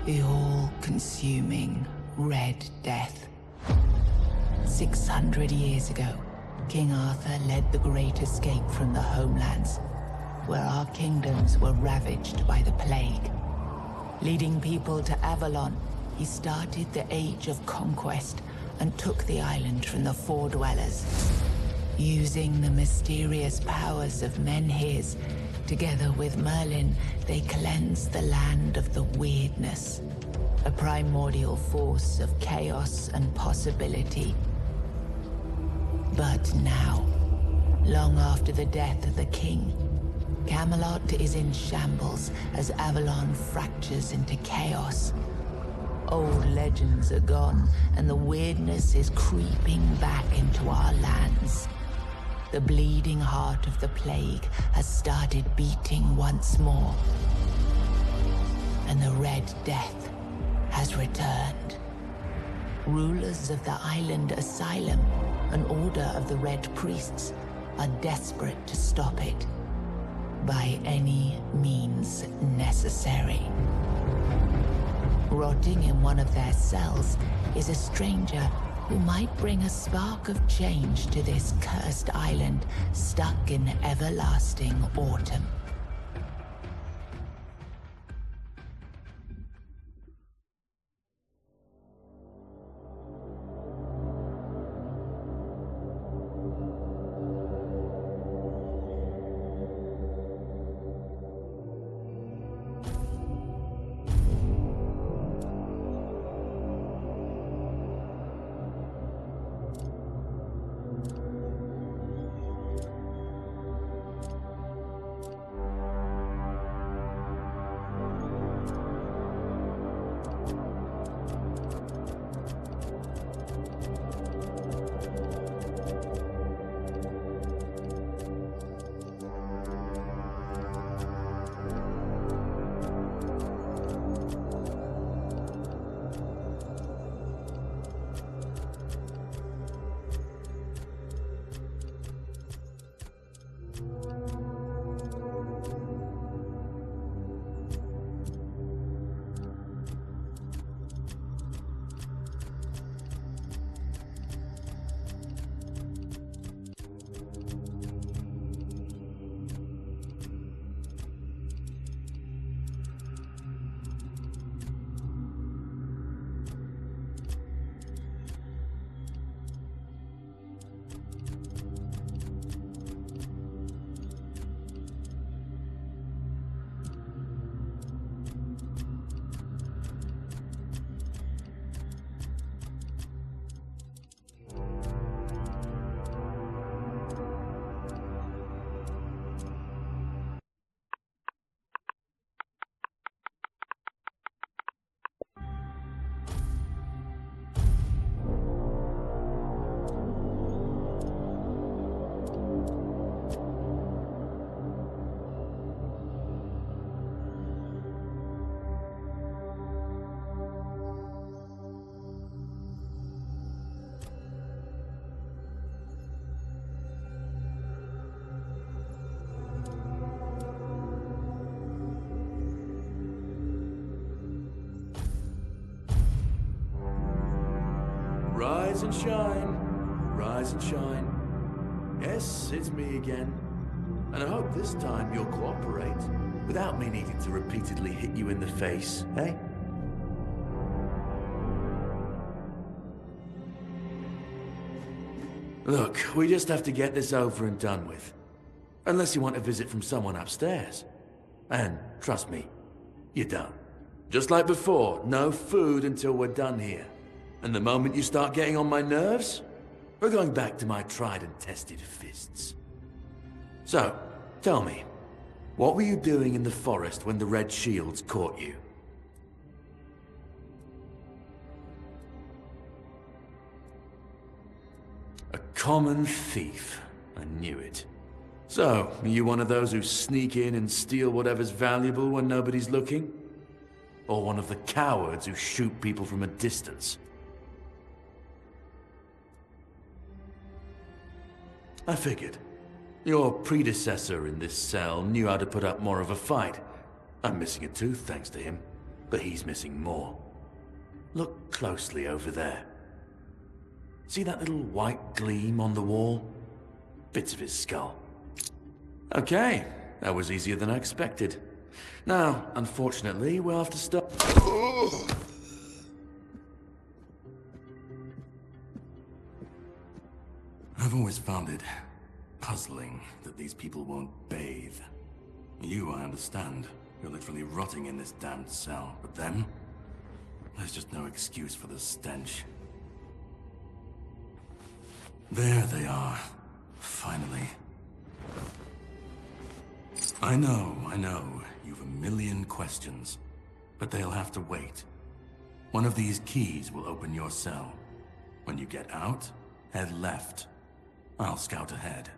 The all-consuming Red Death. 600 years ago, King Arthur led the Great Escape from the homelands, where our kingdoms were ravaged by the plague. Leading people to Avalon, he started the Age of Conquest and took the island from the Four Dwellers. Using the mysterious powers of Menhirs, together with Merlin, they cleansed the land of the weirdness, a primordial force of chaos and possibility. But now, long after the death of the king, Camelot is in shambles as Avalon fractures into chaos. Old legends are gone, and the weirdness is creeping back into our lands. The bleeding heart of the plague has started beating once more. And the Red Death has returned. Rulers of the island asylum, an order of the Red Priests, are desperate to stop it. By any means necessary. Rotting in one of their cells is a stranger who might bring a spark of change to this cursed island stuck in everlasting autumn. Rise and shine, rise and shine. Yes, it's me again. And I hope this time you'll cooperate, without me needing to repeatedly hit you in the face, eh? Look, we just have to get this over and done with. Unless you want a visit from someone upstairs. And, trust me, you don't. Just like before, no food until we're done here. And the moment you start getting on my nerves, we're going back to my tried and tested fists. So, tell me, what were you doing in the forest when the Red Shields caught you? A common thief. I knew it. So, are you one of those who sneak in and steal whatever's valuable when nobody's looking? Or one of the cowards who shoot people from a distance? I figured. Your predecessor in this cell knew how to put up more of a fight. I'm missing a tooth thanks to him. but he's missing more. Look closely over there. See that little white gleam on the wall? Bits of his skull. Okay, that was easier than I expected. Now, unfortunately, we'll have to stop. I've always found it puzzling that these people won't bathe. You, I understand. You're literally rotting in this damned cell. But them? There's just no excuse for the stench. There they are. Finally. I know. You've a million questions. But they'll have to wait. One of these keys will open your cell. When you get out, head left. I'll scout ahead.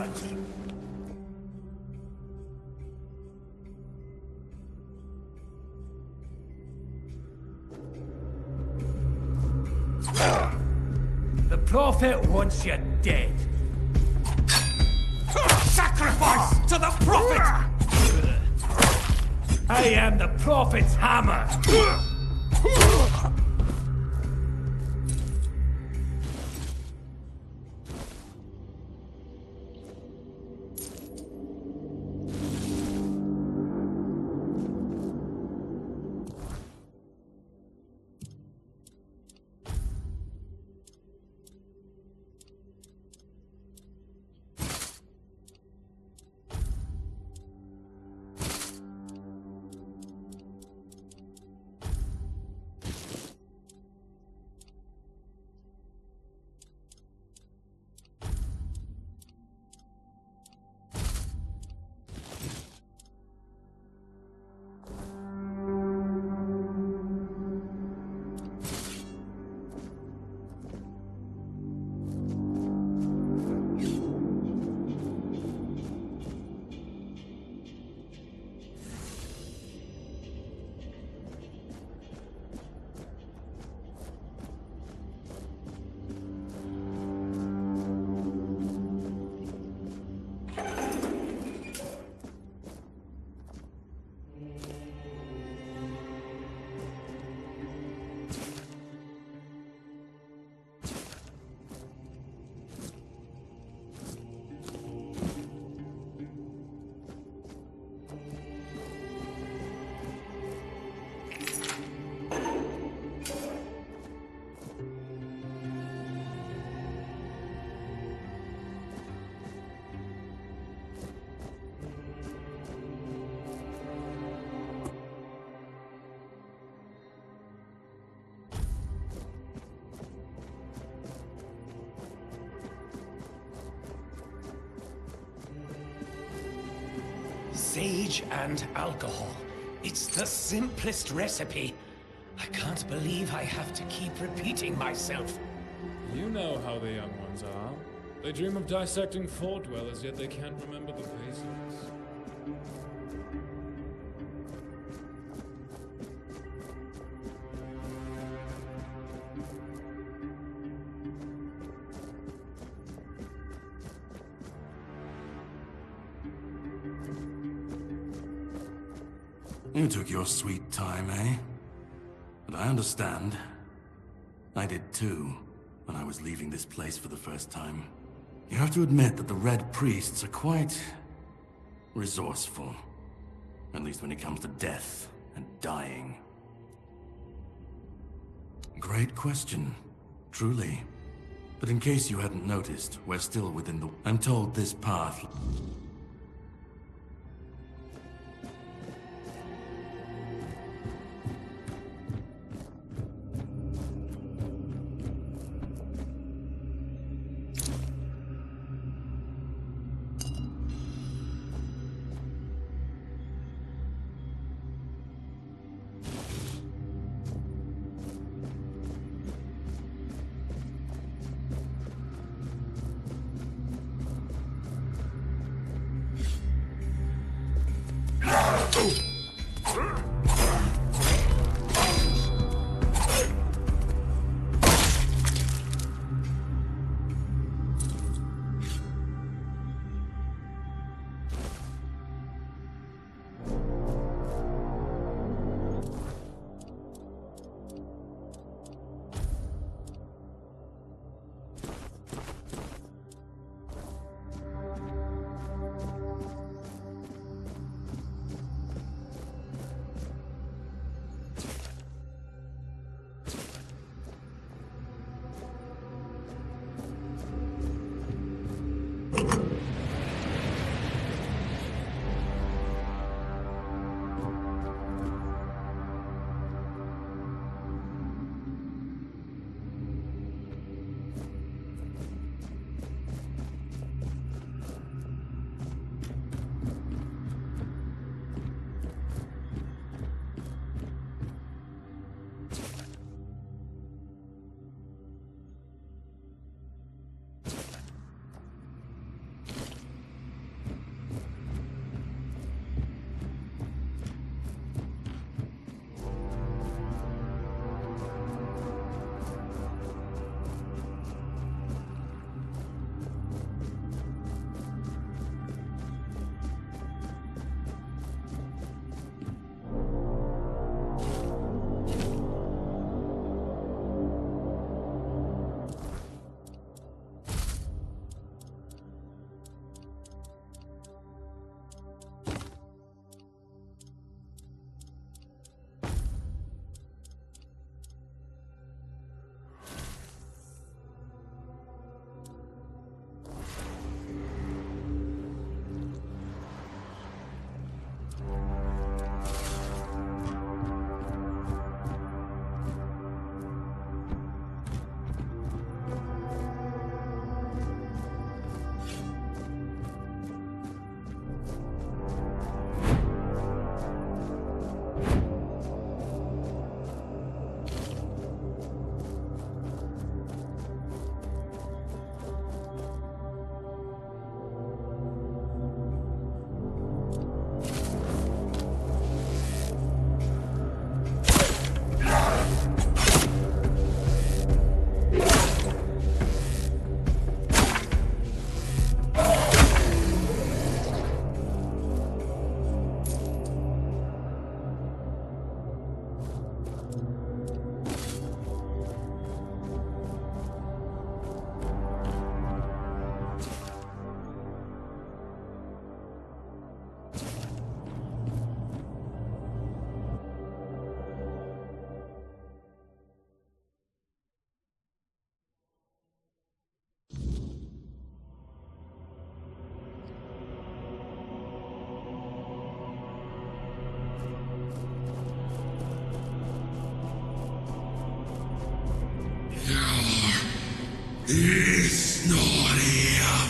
search. The Prophet wants you dead. Sacrifice to the Prophet! I am the Prophet's hammer! Sage and alcohol. It's the simplest recipe. I can't believe I have to keep repeating myself. You know how the young ones are. They dream of dissecting fort dwellers, yet they can't remember the basics. You took your sweet time, eh? But I understand. I did too, when I was leaving this place for the first time. You have to admit that the Red Priests are quite resourceful. At least when it comes to death and dying. Great question, truly. But in case you hadn't noticed, we're still within the... I'm told this path... It's not here.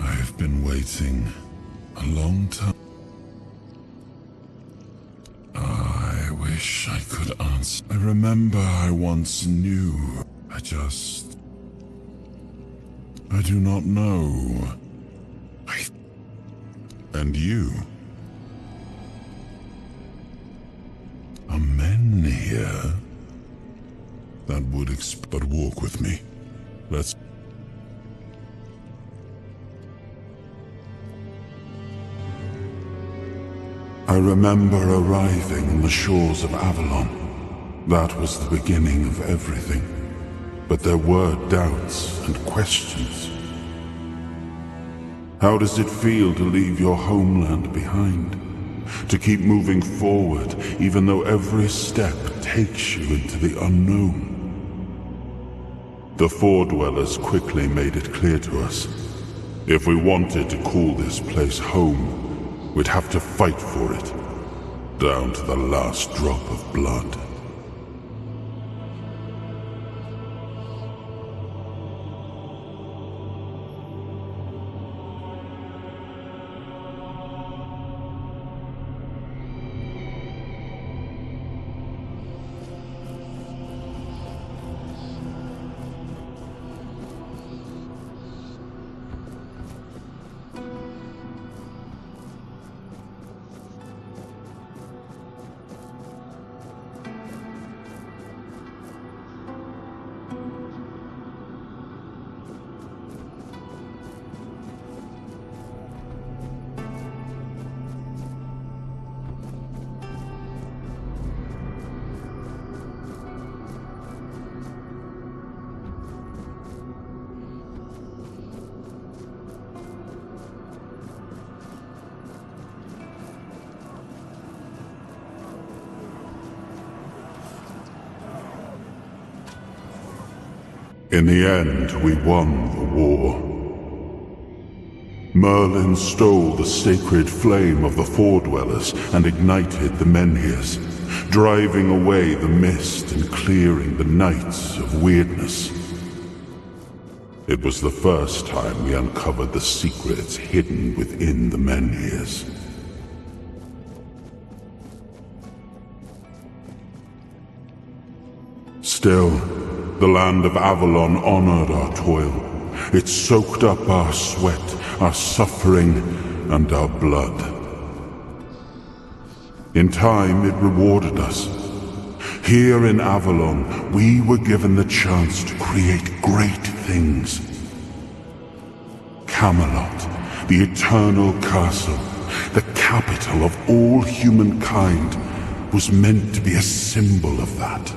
I've been waiting a long time. I wish I could answer. I remember I once knew. I do not know. And you? Are men here? That would but walk with me. Let's... I remember arriving on the shores of Avalon. That was the beginning of everything. But there were doubts and questions. How does it feel to leave your homeland behind? To keep moving forward, even though every step takes you into the unknown? The Four Dwellers quickly made it clear to us. If we wanted to call this place home, we'd have to fight for it, down to the last drop of blood. In the end, we won the war. Merlin stole the sacred flame of the Four Dwellers and ignited the Menhirs, driving away the mist and clearing the nights of weirdness. It was the first time we uncovered the secrets hidden within the Menhirs. Still, the land of Avalon honored our toil. It soaked up our sweat, our suffering, and our blood. In time, it rewarded us. Here in Avalon, we were given the chance to create great things. Camelot, the eternal castle, the capital of all humankind, was meant to be a symbol of that.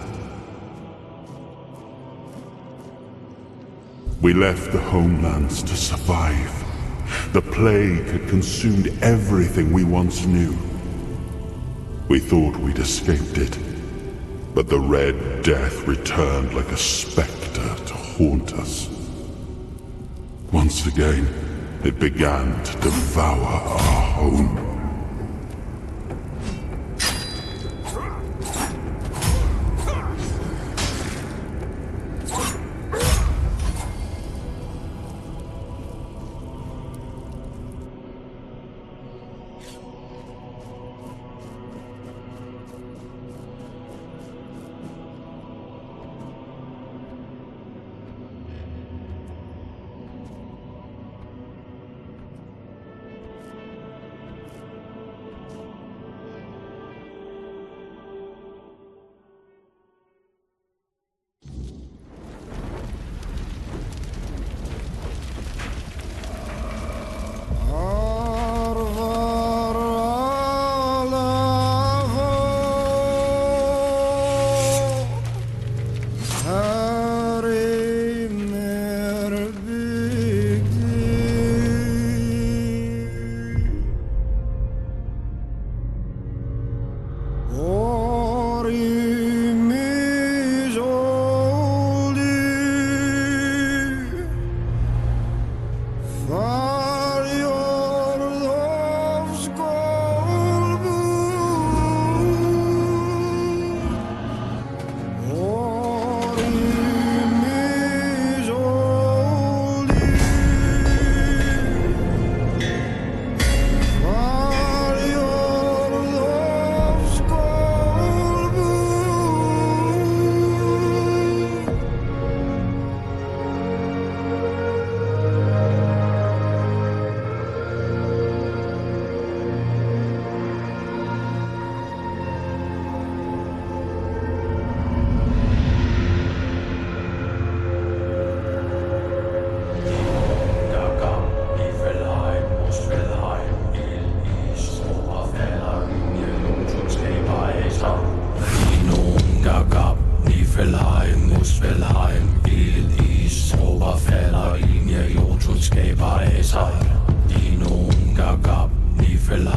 We left the homelands to survive. The plague had consumed everything we once knew. We thought we'd escaped it, but the Red Death returned like a specter to haunt us. Once again, it began to devour our home.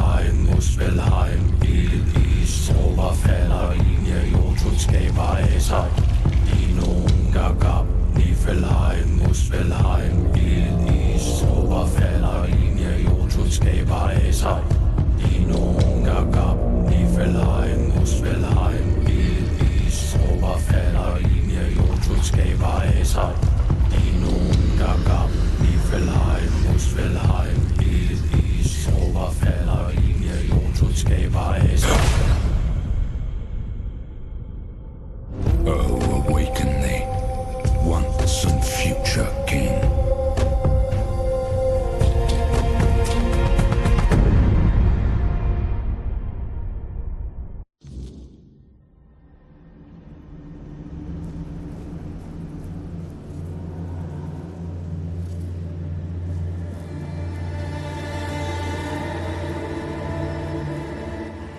Niflheim, Muspelheim, Ilis, Oberfäller, Linie, Jotutsgeber, Esai, Inung, Gagab, Niflheim, Muspelheim, Ilis, Oberfäller, Linie, Jotutsgeber, Esai, Inung, Gagab, Niflheim, Muspelheim, Ilis, Oberfäller, Linie, Jotutsgeber, Esai, Inung, Gagab, Niflheim, Muspelheim, Ilis, Oberfäller, Linie, Jotutsgeber, Esai. Oh, awaken thee, once and future king.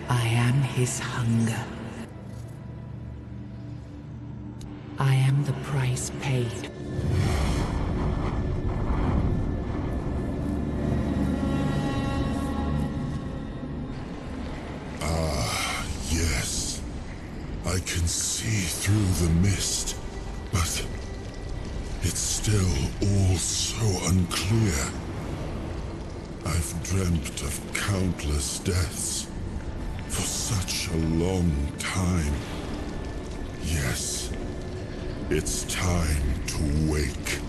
I am his hunger. I am the price paid. Yes, I can see through the mist, but it's still all so unclear. I've dreamt of countless deaths for such a long time. Yes, it's time to wake.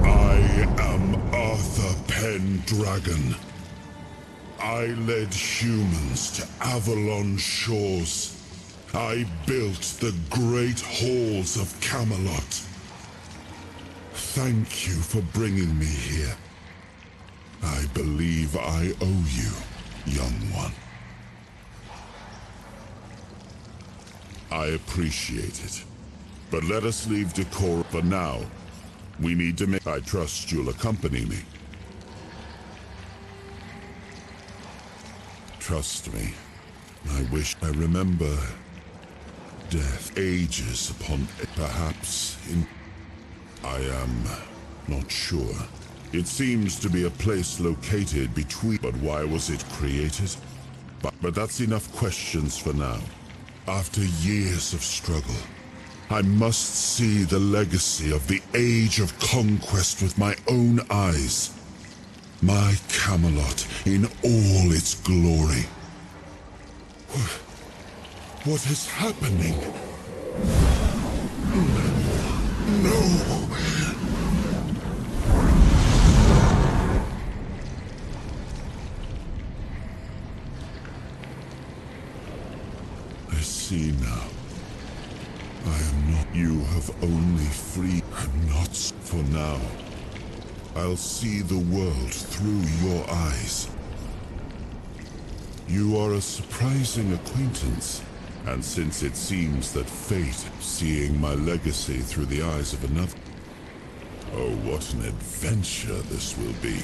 I am Arthur Pendragon. I led humans to Avalon shores. I built the great halls of Camelot. Thank you for bringing me here. I believe I owe you, young one. I appreciate it. But let us leave Decor for now. We need to make... I trust you'll accompany me. Trust me. I wish I remember death ages upon... Perhaps in... I am not sure. It seems to be a place located between... But why was it created? But that's enough questions for now. After years of struggle, I must see the legacy of the Age of Conquest with my own eyes. My Camelot in all its glory. What is happening? No! I see now. I am not... You have only freed... I'm not... For now. I'll see the world through your eyes. You are a surprising acquaintance. And since it seems that fate, seeing my legacy through the eyes of another... Oh, what an adventure this will be.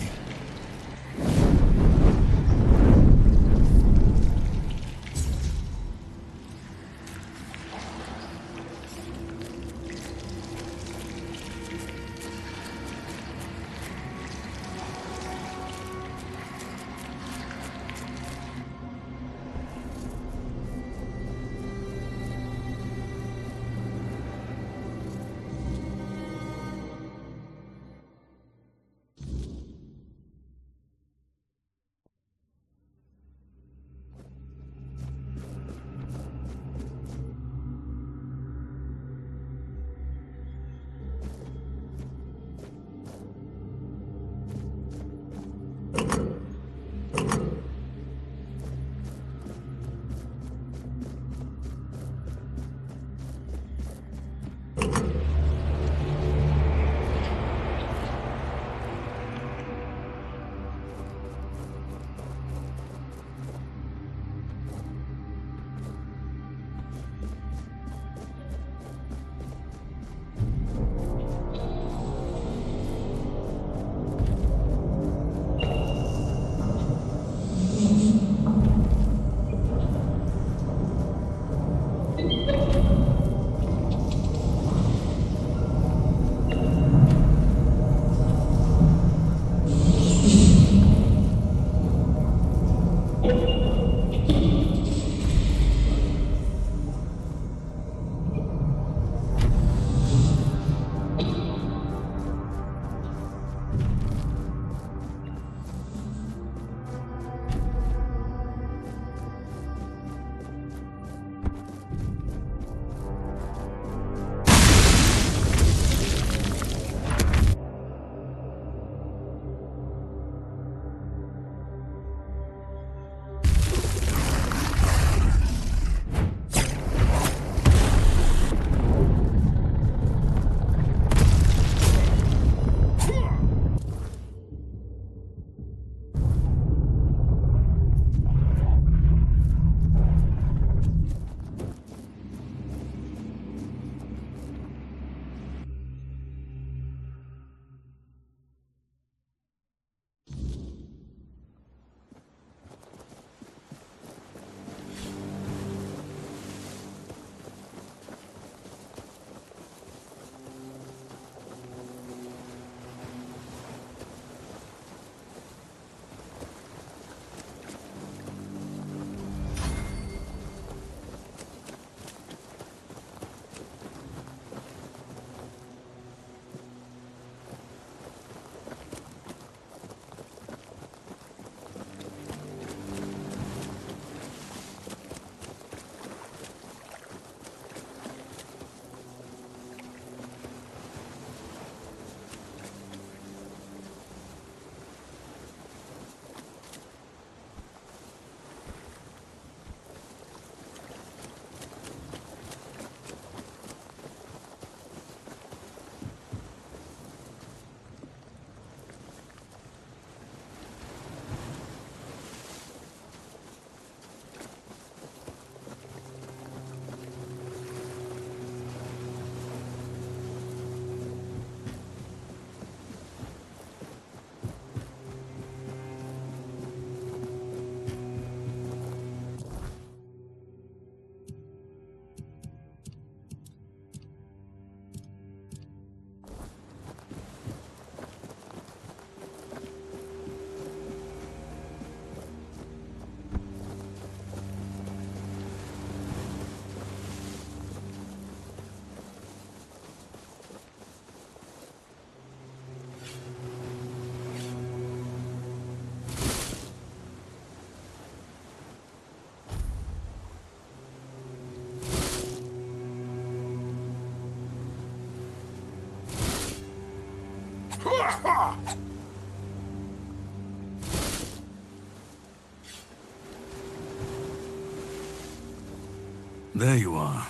There you are.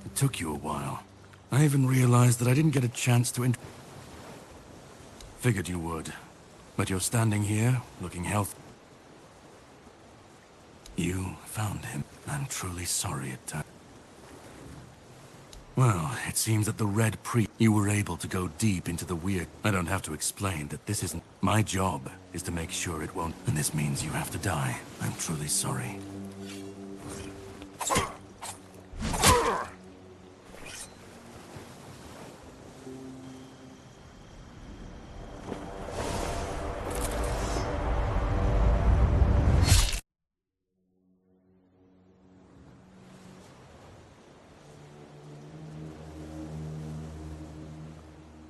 It took you a while. I even realized that I didn't get a chance to Figured you would. But you're standing here, looking healthy. You found him. I'm truly sorry at times. Well, it seems that the Red Priest... You were able to go deep into the weird... I don't have to explain that this isn't... My job is to make sure it won't... And this means you have to die. I'm truly sorry.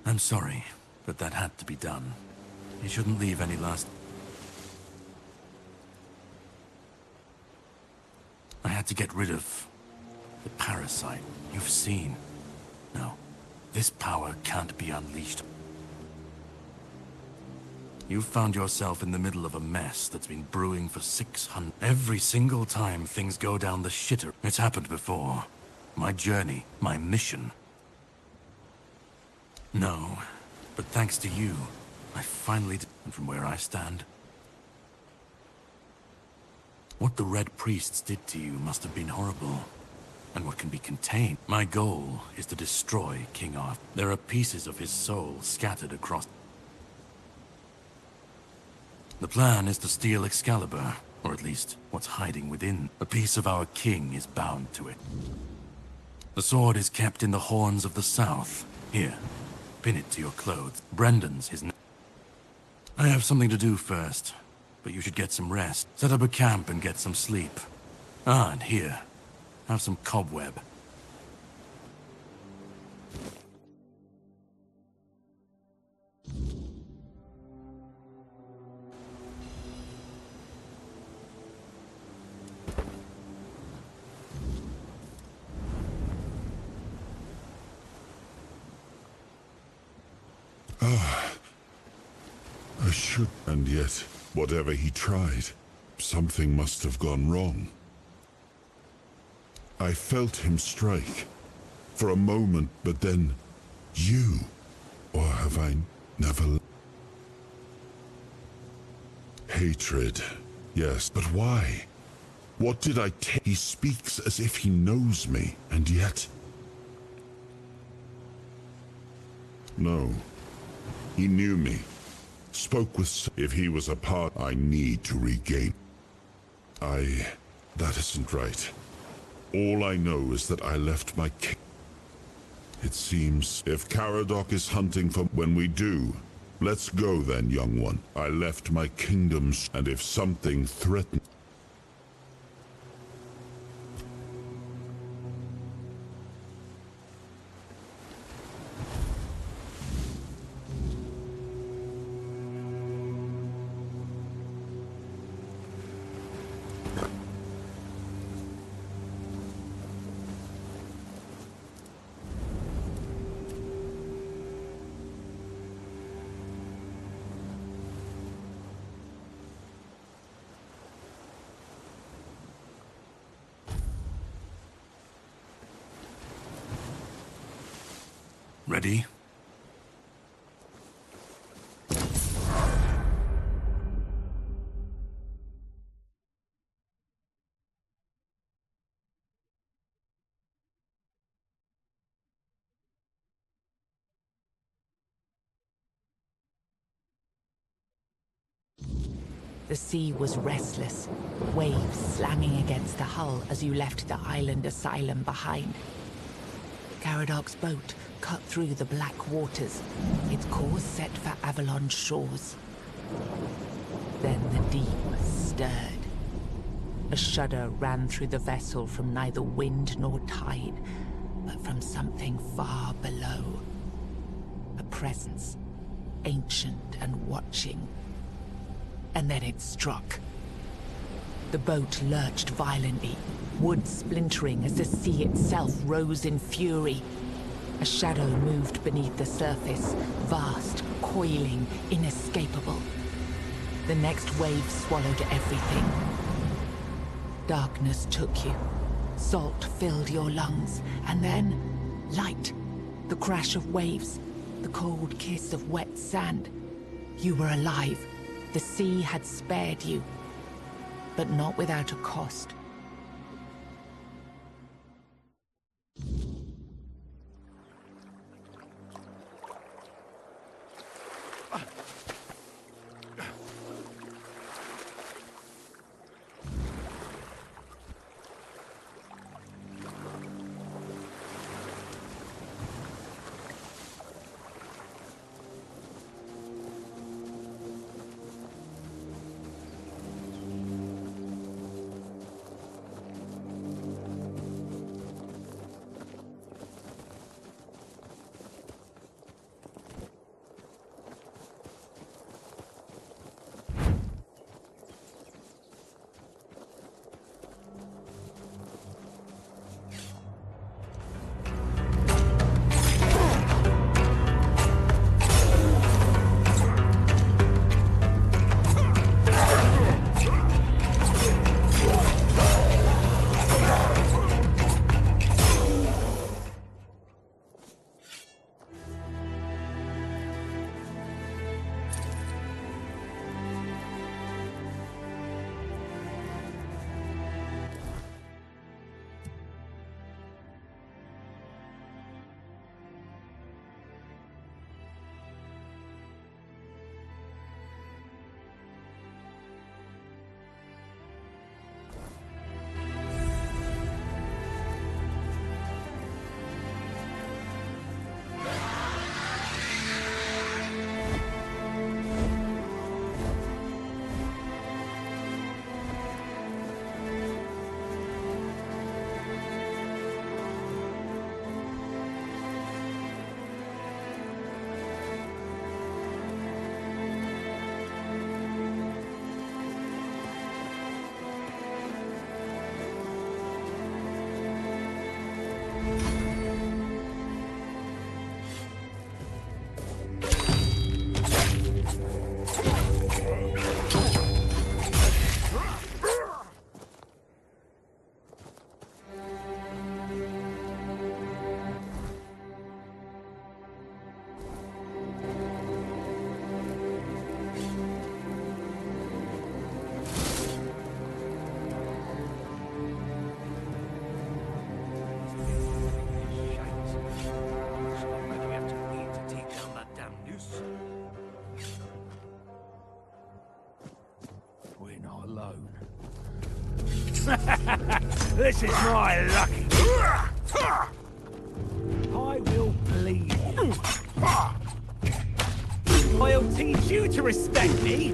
I'm sorry, but that had to be done. You shouldn't leave any last... I had to get rid of... the parasite. You've seen. No, this power can't be unleashed. You've found yourself in the middle of a mess that's been brewing for 600... Every single time things go down the shitter. It's happened before. My journey, my mission... No, but thanks to you, I finally did. And from where I stand... What the Red Priests did to you must have been horrible. And what can be contained? My goal is to destroy King Arthur. There are pieces of his soul scattered across... The plan is to steal Excalibur, or at least what's hiding within. A piece of our king is bound to it. The sword is kept in the horns of the south. Here. Pin it to your clothes. Brendan's his name. I have something to do first, but you should get some rest. Set up a camp and get some sleep. Ah, and here, have some cobweb. I should... And yet, whatever he tried, something must have gone wrong. I felt him strike. For a moment, but then... You... Or have I never... Hatred. Yes, but why? What did I take? He speaks as if he knows me, and yet... No. He knew me. Spoke with... If he was a part I need to regain. That isn't right. All I know is that I left my king. It seems if Caradoc is hunting for... When we do, let's go then, young one. I left my kingdoms, and if something threatens... Ready? The sea was restless, waves slamming against the hull as you left the island asylum behind. Caradoc's boat cut through the black waters, its course set for Avalon's shores. Then the deep stirred. A shudder ran through the vessel from neither wind nor tide, but from something far below. A presence, ancient and watching. And then it struck. The boat lurched violently, wood splintering as the sea itself rose in fury. A shadow moved beneath the surface, vast, coiling, inescapable. The next wave swallowed everything. Darkness took you. Salt filled your lungs, and then light. The crash of waves, the cold kiss of wet sand. You were alive. The sea had spared you, but not without a cost. This is my lucky. I will bleed you. I'll teach you to respect me.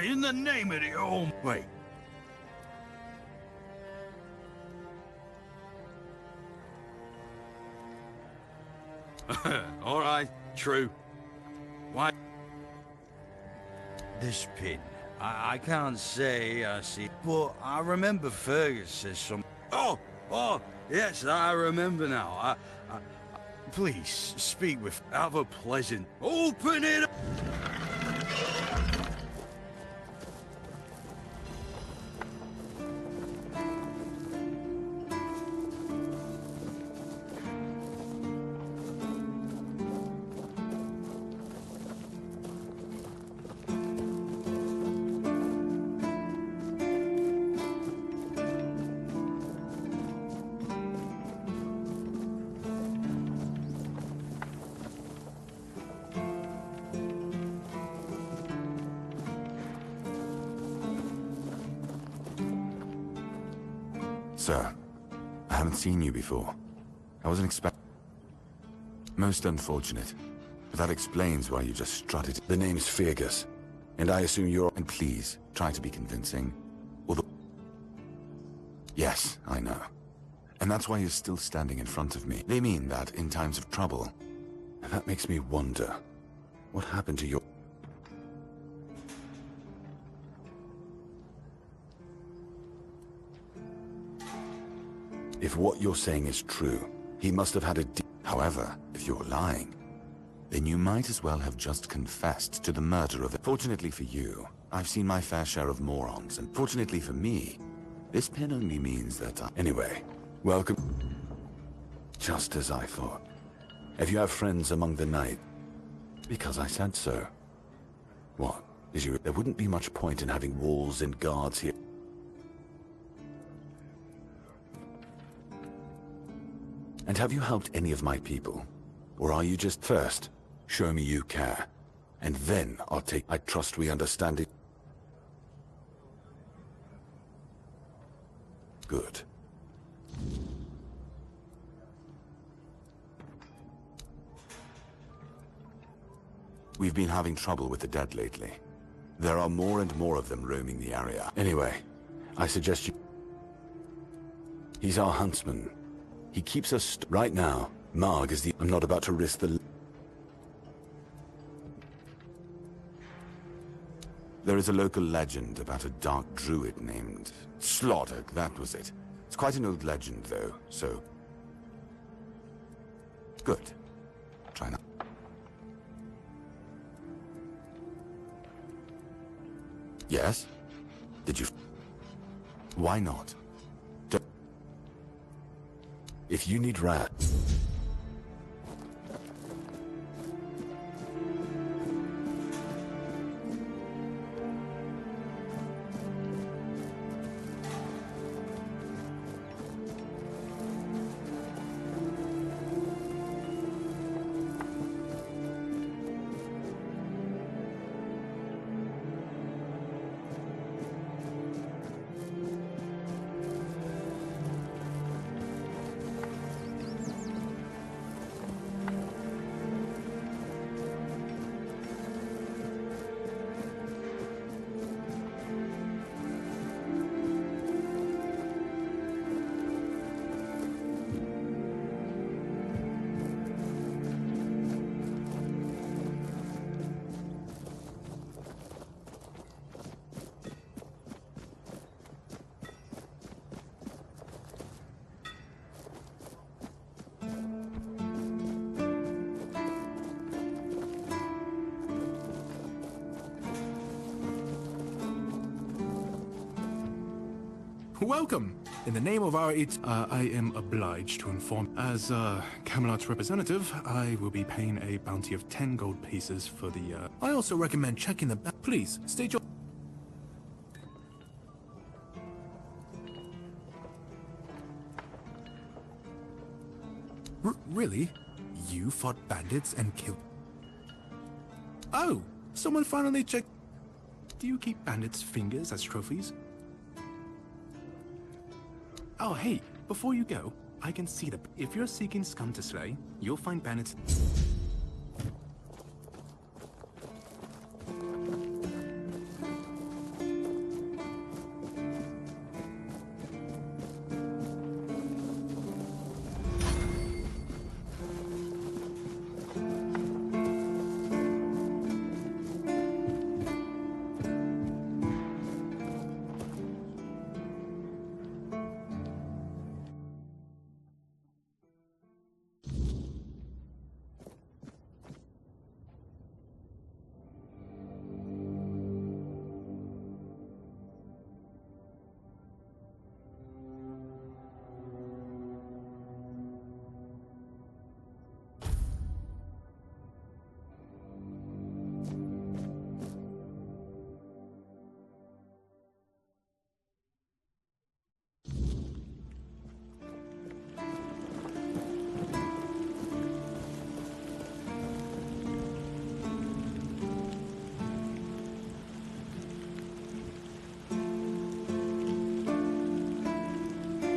In the name of the old... Wait. All right, true. Why? This pin. I can't say I see, but I remember Fergus says some. Oh, yes, I remember now. Please speak with. Have a pleasant. Open it up. Sir, I haven't seen you before. I wasn't expecting... Most unfortunate. But that explains why you just strutted. The name's Fergus, and I assume you're... And please, try to be convincing. Although... Yes, I know. And that's why you're still standing in front of me. They mean that in times of trouble. And that makes me wonder, what happened to your... If what you're saying is true, he must have had a However, if you're lying, then you might as well have just confessed to the murder of... Fortunately for you, I've seen my fair share of morons, and fortunately for me, this pen only means that Anyway, welcome... Just as I thought. If you have friends among the night... Because I said so. What? There wouldn't be much point in having walls and guards here. And have you helped any of my people? Or are you just... First, show me you care. And then I'll take... I trust we understand it. Good. We've been having trouble with the dead lately. There are more and more of them roaming the area. Anyway, I suggest you... He's our huntsman. He keeps us right now. Marg is the... I'm not about to risk the... There is a local legend about a dark druid named... Slaughter, that was it. It's quite an old legend, though, so... Good. Try not... Yes? Did you... Why not? If you need rats... Welcome! In the name of our I am obliged to inform. As Camelot's representative, I will be paying a bounty of 10 gold pieces for the I also recommend checking the back. Please, state your... Really? You fought bandits and killed... Oh! Someone finally checked... Do you keep bandits' fingers as trophies? Oh, hey, before you go, I can see that if you're seeking scum to slay, you'll find bandits...